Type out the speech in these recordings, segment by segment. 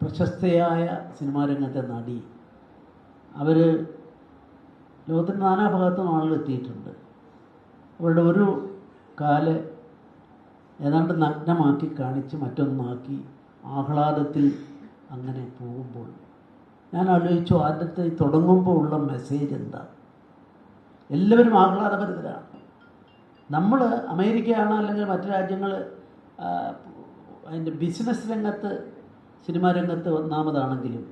പ്രശസ്തയായ cinema രംഗത്തെ നടി. അവർ ലോകത്തിൻ്റെ നാനാഭാഗത്തും ആളുകൾ എത്തിയിട്ടുണ്ട്. അവരുടെ ഒരു കാല് ഏതാണ്ട് നഗ്നമാക്കി കാണിച്ച് മറ്റൊന്നാക്കി ആഹ്ലാദത്തിൽ അങ്ങനെ പോകുമ്പോൾ ഞാൻ ആലോചിച്ചു, ആദ്യത്തെ തുടങ്ങുമ്പോൾ ഉള്ള മെസ്സേജ് എന്താ? എല്ലാവരും ആഹ്ലാദഭരിതരാണ്. നമ്മൾ അമേരിക്കയാണ് അല്ലെങ്കിൽ മറ്റു രാജ്യങ്ങൾ അതിൻ്റെ ബിസിനസ് രംഗത്ത് സിനിമാ രംഗത്ത് ഒന്നാമതാണെങ്കിലും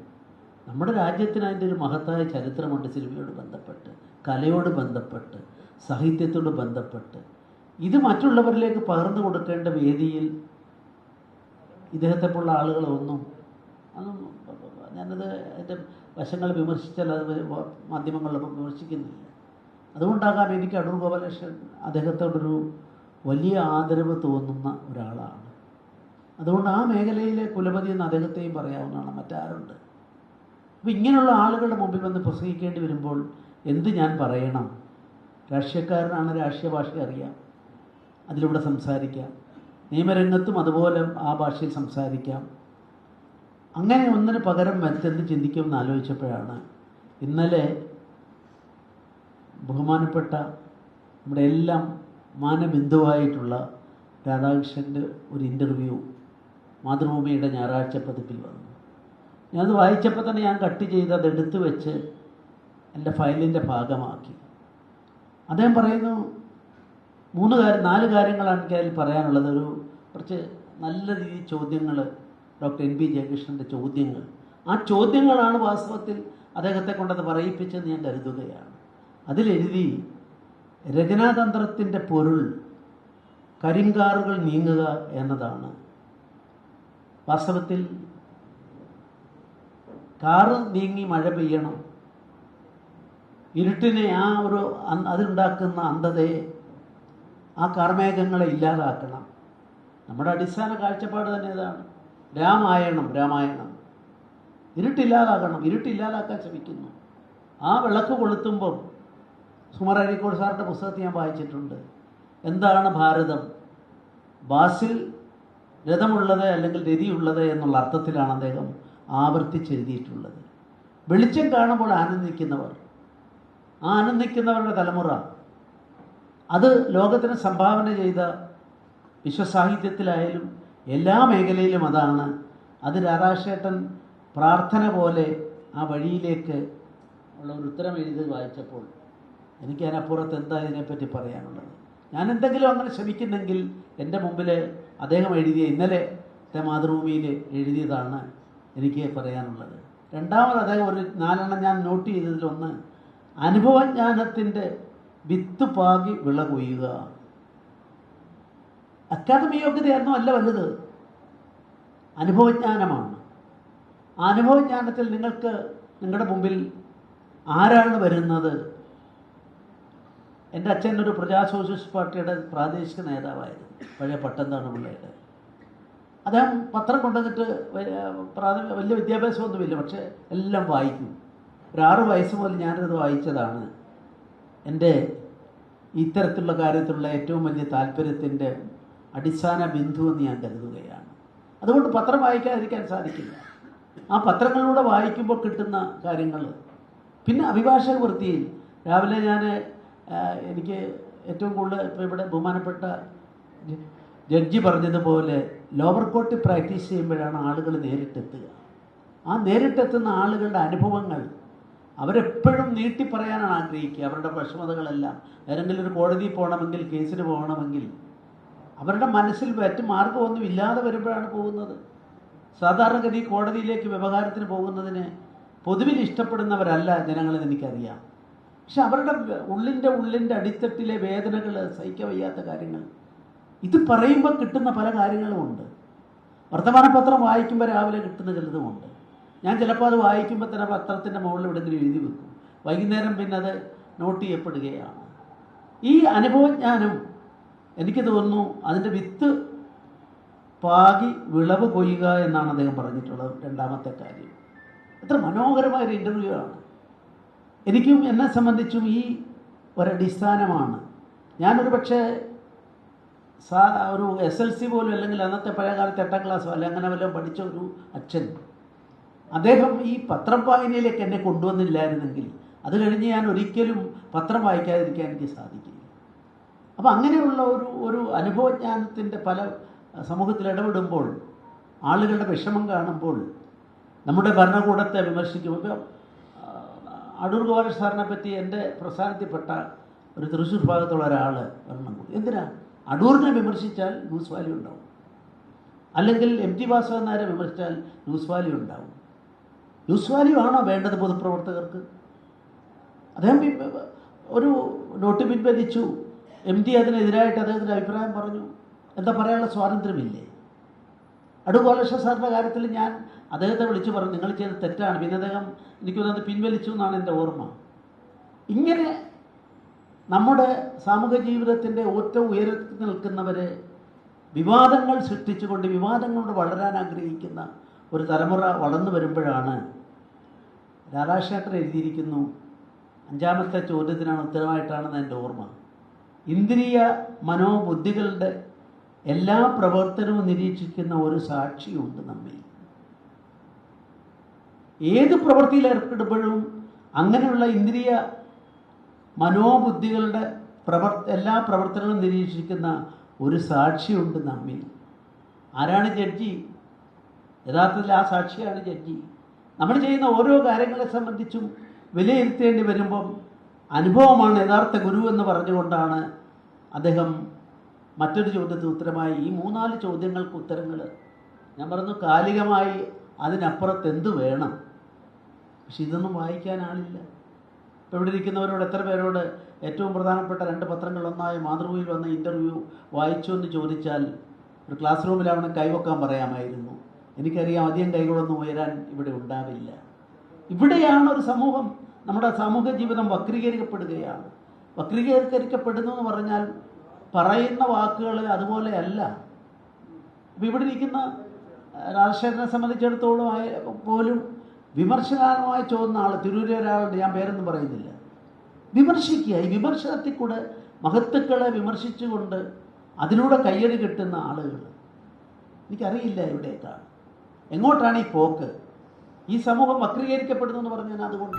നമ്മുടെ രാജ്യത്തിന് അതിൻ്റെ ഒരു മഹത്തായ ചരിത്രമുണ്ട്. സിനിമയോട് ബന്ധപ്പെട്ട്, കലയോട് ബന്ധപ്പെട്ട്, സാഹിത്യത്തോട് ബന്ധപ്പെട്ട്. ഇത് മറ്റുള്ളവരിലേക്ക് പകർന്നു കൊടുക്കേണ്ട വേദിയിൽ ഇദ്ദേഹത്തെപ്പോലുള്ള ആളുകളൊന്നും ഞാനത് അതിൻ്റെ വശങ്ങൾ വിമർശിച്ചാൽ അത് മാധ്യമങ്ങളിലൊപ്പം വിമർശിക്കുന്നില്ല. അതുകൊണ്ടാകാം എനിക്ക് അടൂർ ഗോപാലകൃഷ്ണൻ അദ്ദേഹത്തോടൊരു വലിയ ആദരവ് തോന്നുന്ന ഒരാളാണ്. അതുകൊണ്ട് ആ മേഖലയിലെ കുലപതി എന്ന് അദ്ദേഹത്തെയും പറയാവുന്നതാണ്. മറ്റാരുണ്ട്? അപ്പോൾ ഇങ്ങനെയുള്ള ആളുകളുടെ മുമ്പിൽ വന്ന് പ്രസംഗിക്കേണ്ടി വരുമ്പോൾ എന്ത് ഞാൻ പറയണം? രാഷ്ട്രീയക്കാരനാണ്, രാഷ്ട്രീയ ഭാഷ അറിയാം, അതിലൂടെ സംസാരിക്കാം. നിയമരംഗത്തും അതുപോലെ ആ ഭാഷയിൽ സംസാരിക്കാം. അങ്ങനെ ഒന്നിന് പകരം മറ്റെന്ത് ചിന്തിക്കുമെന്ന് ആലോചിച്ചപ്പോഴാണ് ഇന്നലെ ബഹുമാനപ്പെട്ട നമ്മുടെ എല്ലാം മാനബിന്ദുവായിട്ടുള്ള രാധാകൃഷ്ണൻ്റെ ഒരു ഇൻ്റർവ്യൂ മാതൃഭൂമിയുടെ ഞായറാഴ്ച പതിപ്പിൽ വന്നു. ഞാനത് വായിച്ചപ്പോൾ തന്നെ ഞാൻ കട്ട് ചെയ്ത് അതെടുത്ത് വെച്ച് എൻ്റെ ഫയലിൻ്റെ ഭാഗമാക്കി. അദ്ദേഹം പറയുന്നു 4 കാര്യങ്ങളാണ് എനിക്ക് അതിൽ പറയാനുള്ളത്. ഒരു കുറച്ച് നല്ല രീതിയിൽ ചോദ്യങ്ങൾ, ഡോക്ടർ NP ജയകൃഷ്ണൻ്റെ ചോദ്യങ്ങൾ. ആ ചോദ്യങ്ങളാണ് വാസ്തവത്തിൽ അദ്ദേഹത്തെ കൊണ്ടത് പറയിപ്പിച്ചെന്ന് ഞാൻ കരുതുകയാണ്. അതിലെഴുതി, രചനാതന്ത്രത്തിൻ്റെ പൊരുൾ കരിങ്കാറുകൾ നീങ്ങുക എന്നതാണ്. വാസ്തവത്തിൽ കാറ് നീങ്ങി മഴ പെയ്യണം. ഇരുട്ടിനെ അതിലുണ്ടാക്കുന്ന അന്ധതയെ, ആ കാർമേഘങ്ങളെ ഇല്ലാതാക്കണം. നമ്മുടെ അടിസ്ഥാന കാഴ്ചപ്പാട് തന്നെ ഇതാണ്. രാമായണം ഇരുട്ടില്ലാതാക്കണം. ഇരുട്ടില്ലാതാക്കാൻ ശ്രമിക്കുന്നു. ആ വിളക്ക് കൊളുത്തുമ്പം സുമർ അരീക്കോട് സാറിൻ്റെ പുസ്തകത്തിൽ ഞാൻ വായിച്ചിട്ടുണ്ട്. എന്താണ് ഭാരതം? ബാസിൽ രഥമുള്ളത് അല്ലെങ്കിൽ രതിയുള്ളത് എന്നുള്ള അർത്ഥത്തിലാണ് അദ്ദേഹം ആവർത്തിച്ചെഴുതിയിട്ടുള്ളത്. വെളിച്ചം കാണുമ്പോൾ ആനന്ദിക്കുന്നവർ, ആ ആനന്ദിക്കുന്നവരുടെ തലമുറ, അത് ലോകത്തിന് സംഭാവന ചെയ്ത വിശ്വസാഹിത്യത്തിലായാലും എല്ലാ മേഖലയിലും അതാണ്. അത് രാധാകൃഷ്ണേട്ടൻ പ്രാർത്ഥന പോലെ ആ വഴിയിലേക്ക് ഉള്ള ഒരു ഉത്തരം എഴുതി വായിച്ചപ്പോൾ എനിക്ക് അതിനപ്പുറത്ത് എന്താ ഇതിനെപ്പറ്റി പറയാനുള്ളത്? ഞാൻ എന്തെങ്കിലും അങ്ങനെ ശ്രമിക്കുന്നെങ്കിൽ എൻ്റെ മുമ്പിൽ അദ്ദേഹം എഴുതിയ ഇന്നലത്തെ മാതൃഭൂമിയിൽ എഴുതിയതാണ് എനിക്ക് പറയാനുള്ളത്. രണ്ടാമത് അദ്ദേഹം ഒരു 4 ഞാൻ നോട്ട് ചെയ്തതിലൊന്ന്, അനുഭവജ്ഞാനത്തിൻ്റെ വിത്ത് പാകി വിള കൊയ്യുക. അക്കാദമി യോഗ്യതയൊന്നും അല്ല വലുത്, അനുഭവജ്ഞാനമാണ്. ആ അനുഭവജ്ഞാനത്തിൽ നിങ്ങൾക്ക് നിങ്ങളുടെ മുമ്പിൽ ആരാണ് വരുന്നത്? എൻ്റെ അച്ഛൻ ഒരു പ്രജാ സോഷ്യലിസ്റ്റ് പാർട്ടിയുടെ പ്രാദേശിക നേതാവായിരുന്നു, പഴയ പട്ടംതാണ് പിള്ളയുടെ. അദ്ദേഹം പത്രം കൊണ്ടുവന്നിട്ട് വലിയ വിദ്യാഭ്യാസമൊന്നുമില്ല, പക്ഷേ എല്ലാം വായിക്കും. ഒരു 6 വയസ്സ് മുതൽ ഞാനത് വായിച്ചതാണ്. എൻ്റെ ഇത്തരത്തിലുള്ള കാര്യത്തിലുള്ള ഏറ്റവും വലിയ താല്പര്യത്തിൻ്റെ അടിസ്ഥാന ബിന്ദു എന്ന് ഞാൻ കരുതുകയാണ്. അതുകൊണ്ട് പത്രം വായിക്കാതിരിക്കാൻ സാധിക്കില്ല. ആ പത്രങ്ങളിലൂടെ വായിക്കുമ്പോൾ കിട്ടുന്ന കാര്യങ്ങൾ. പിന്നെ അഭിഭാഷക വൃത്തിയിൽ രാവിലെ എനിക്ക് ഏറ്റവും കൂടുതൽ ഇപ്പോൾ ഇവിടെ ബഹുമാനപ്പെട്ട ജഡ്ജി പറഞ്ഞതുപോലെ ലോവർ കോർട്ടിൽ പ്രാക്ടീസ് ചെയ്യുമ്പോഴാണ് ആളുകൾ നേരിട്ടെത്തുക. ആ നേരിട്ടെത്തുന്ന ആളുകളുടെ അനുഭവങ്ങൾ അവരെപ്പോഴും നീട്ടി പറയാനാണ് ആഗ്രഹിക്കുക. അവരുടെ വിഷമതകളെല്ലാം ഏതെങ്കിലും ഒരു കോടതിയിൽ പോകണമെങ്കിൽ, കേസിന് പോകണമെങ്കിൽ അവരുടെ മനസ്സിൽ മറ്റ് മാർഗമൊന്നും ഇല്ലാതെ വരുമ്പോഴാണ് പോകുന്നത്. സാധാരണഗതി കോടതിയിലേക്ക് വ്യവഹാരത്തിന് പോകുന്നതിന് പൊതുവിൽ ഇഷ്ടപ്പെടുന്നവരല്ല ജനങ്ങളെന്ന് എനിക്കറിയാം. പക്ഷെ അവരുടെ ഉള്ളിൻ്റെ അടിത്തട്ടിലെ വേദനകൾ, സഹിക്കാൻ വയ്യാത്ത കാര്യങ്ങൾ, ഇത് പറയുമ്പോൾ കിട്ടുന്ന പല കാര്യങ്ങളുമുണ്ട്. വർത്തമാനപത്രം വായിക്കുമ്പോൾ രാവിലെ കിട്ടുന്ന ചിലതുമുണ്ട്. ഞാൻ ചിലപ്പോൾ അത് വായിക്കുമ്പോൾ തന്നെ പത്രത്തിൻ്റെ മുകളിൽ എവിടെയെങ്കിലും എഴുതി വെക്കും. വൈകുന്നേരം പിന്നെ അത് നോട്ട് ചെയ്യപ്പെടുകയാണ്. ഈ അനുഭവജ്ഞാനം എനിക്ക് തോന്നുന്നു അതിൻ്റെ വിത്ത് പാകി വിളവ് കൊയ്യുക എന്നാണ് അദ്ദേഹം പറഞ്ഞിട്ടുള്ളത്. രണ്ടാമത്തെ കാര്യം എത്ര മനോഹരമായൊരു ഇൻ്റർവ്യൂ ആണ്. എനിക്കും എന്നെ സംബന്ധിച്ചും ഈ ഒരടിസ്ഥാനമാണ്. ഞാനൊരു പക്ഷേ ഒരു SLC പോലും അല്ലെങ്കിൽ അന്നത്തെ പഴയകാലത്ത് 8ാം ക്ലാസ്സോ അല്ലെ അങ്ങനെ വല്ലതും പഠിച്ച ഒരു അച്ഛൻ അദ്ദേഹം ഈ പത്രം വായനയിലേക്ക് എന്നെ കൊണ്ടുവന്നില്ലായിരുന്നെങ്കിൽ അത് കഴിഞ്ഞ് ഞാൻ ഒരിക്കലും പത്രം വായിക്കാതിരിക്കാൻ എനിക്ക് സാധിക്കില്ല. അപ്പോൾ അങ്ങനെയുള്ള ഒരു അനുഭവജ്ഞാനത്തിൻ്റെ പല സമൂഹത്തിൽ ഇടപെടുമ്പോൾ, ആളുകളുടെ വിഷമം കാണുമ്പോൾ നമ്മുടെ ഭരണകൂടത്തെ വിമർശിക്കും. ഇപ്പം അടൂർ ഗോപാലകൃഷ്ണ സാറിനെ പറ്റി എൻ്റെ പ്രസ്ഥാനത്തിൽപ്പെട്ട ഒരു തൃശ്ശൂർ ഭാഗത്തുള്ള ഒരാൾ വരണം കൂടി, എന്തിനാ അടൂരിനെ വിമർശിച്ചാൽ ന്യൂസ് വാല്യൂ ഉണ്ടാവും, അല്ലെങ്കിൽ MT വാസുദേവൻ നായരെ വിമർശിച്ചാൽ ന്യൂസ് വാല്യൂ ഉണ്ടാവും. ന്യൂസ് വാല്യൂ ആണോ വേണ്ടത് പൊതുപ്രവർത്തകർക്ക്? അദ്ദേഹം ഒരു നോട്ട് പിൻവലിച്ചു, MT അതിനെതിരായിട്ട് അദ്ദേഹത്തിൻ്റെ അഭിപ്രായം പറഞ്ഞു, എന്താ പറയാനുള്ള സ്വാതന്ത്ര്യമില്ലേ? അടൂർ ഗോപാലകൃഷ്ണ സാറിൻ്റെ കാര്യത്തിൽ ഞാൻ അദ്ദേഹത്തെ വിളിച്ചു പറഞ്ഞു, നിങ്ങൾ ചെയ്ത് തെറ്റാണ്. പിന്നെ അദ്ദേഹം എനിക്ക് തോന്നുന്നത് പിൻവലിച്ചു എന്നാണ് എൻ്റെ ഓർമ്മ. ഇങ്ങനെ നമ്മുടെ സാമൂഹ്യ ജീവിതത്തിൻ്റെ ഏറ്റവും ഉയരത്തിൽ നിൽക്കുന്നവരെ വിവാദങ്ങൾ സൃഷ്ടിച്ചുകൊണ്ട് വിവാദങ്ങളോട് വളരാൻ ആഗ്രഹിക്കുന്ന ഒരു തലമുറ വളർന്നു വരുമ്പോഴാണ് രാധാകൃഷ്ണൻ എഴുതിയിരിക്കുന്നു, 5ാമത്തെ ചോദ്യത്തിനാണ് ഉത്തരമായിട്ടാണെന്ന് എൻ്റെ ഓർമ്മ, ഇന്ദ്രിയ മനോബുദ്ധികളുടെ എല്ലാ പ്രവർത്തനവും നിരീക്ഷിക്കുന്ന ഒരു സാക്ഷിയുണ്ട് നമ്മിൽ. ഏത് പ്രവൃത്തിയിൽ ഏർപ്പെടുമ്പോഴും അങ്ങനെയുള്ള ഇന്ദ്രിയ മനോബുദ്ധികളുടെ എല്ലാ പ്രവർത്തനങ്ങളും നിരീക്ഷിക്കുന്ന ഒരു സാക്ഷിയുണ്ട് നമ്മിൽ. ആരാണ് ജഡ്ജി? യഥാർത്ഥത്തിൽ ആ സാക്ഷിയാണ് ജഡ്ജി. നമ്മൾ ചെയ്യുന്ന ഓരോ കാര്യങ്ങളെ സംബന്ധിച്ചും വിലയിരുത്തേണ്ടി വരുമ്പം അനുഭവമാണ് യഥാർത്ഥ ഗുരു എന്ന് പറഞ്ഞുകൊണ്ടാണ് അദ്ദേഹം മറ്റൊരു ചോദ്യത്തിന് ഉത്തരമായി ഈ 3-4 ചോദ്യങ്ങൾക്ക് ഉത്തരങ്ങൾ ഞാൻ പറഞ്ഞു, കാലികമായി അതിനപ്പുറത്ത് എന്ത് വേണം? പക്ഷെ ഇതൊന്നും വായിക്കാൻ ആളില്ല. ഇപ്പോൾ ഇവിടെ ഇരിക്കുന്നവരോട് എത്ര പേരോട് ഏറ്റവും പ്രധാനപ്പെട്ട 2 പത്രങ്ങളൊന്നായ മാതൃഭൂമിയിൽ വന്ന ഇൻ്റർവ്യൂ വായിച്ചു എന്ന് ചോദിച്ചാൽ ഒരു ക്ലാസ് റൂമിലാവണം കൈവക്കാൻ പറയാമായിരുന്നു. എനിക്കറിയാം അധികം കൈകളൊന്നും ഉയരാൻ ഇവിടെ ഉണ്ടാവില്ല. ഇവിടെയാണ് ഒരു സമൂഹം, നമ്മുടെ സാമൂഹ്യ ജീവിതം വക്രീകരിക്കപ്പെടുകയാണ്. വക്രീകരിക്കപ്പെടുന്നു എന്ന് പറഞ്ഞാൽ പറയുന്ന വാക്കുകൾ അതുപോലെയല്ല. ഇപ്പോൾ ഇവിടെ ഇരിക്കുന്ന രാജശേഖരനെ സംബന്ധിച്ചിടത്തോളം പോലും വിമർശനാത്മകമായി ചോദിക്കുന്ന ആൾ, തിരൂരിലെ ഒരാളുണ്ട്, ഞാൻ പേരൊന്നും പറയുന്നില്ല, വിമർശിക്കുക. ഈ വിമർശനത്തിൽ കൂടെ മഹത്തുക്കളെ വിമർശിച്ചുകൊണ്ട് അതിലൂടെ കയ്യടി കിട്ടുന്ന ആളുകൾ എനിക്കറിയില്ല എവിടേക്കാണ്, എങ്ങോട്ടാണ് ഈ പോക്ക്. ഈ സമൂഹം വക്രീകരിക്കപ്പെടുന്നു എന്ന് പറഞ്ഞാൽ അതുകൊണ്ട്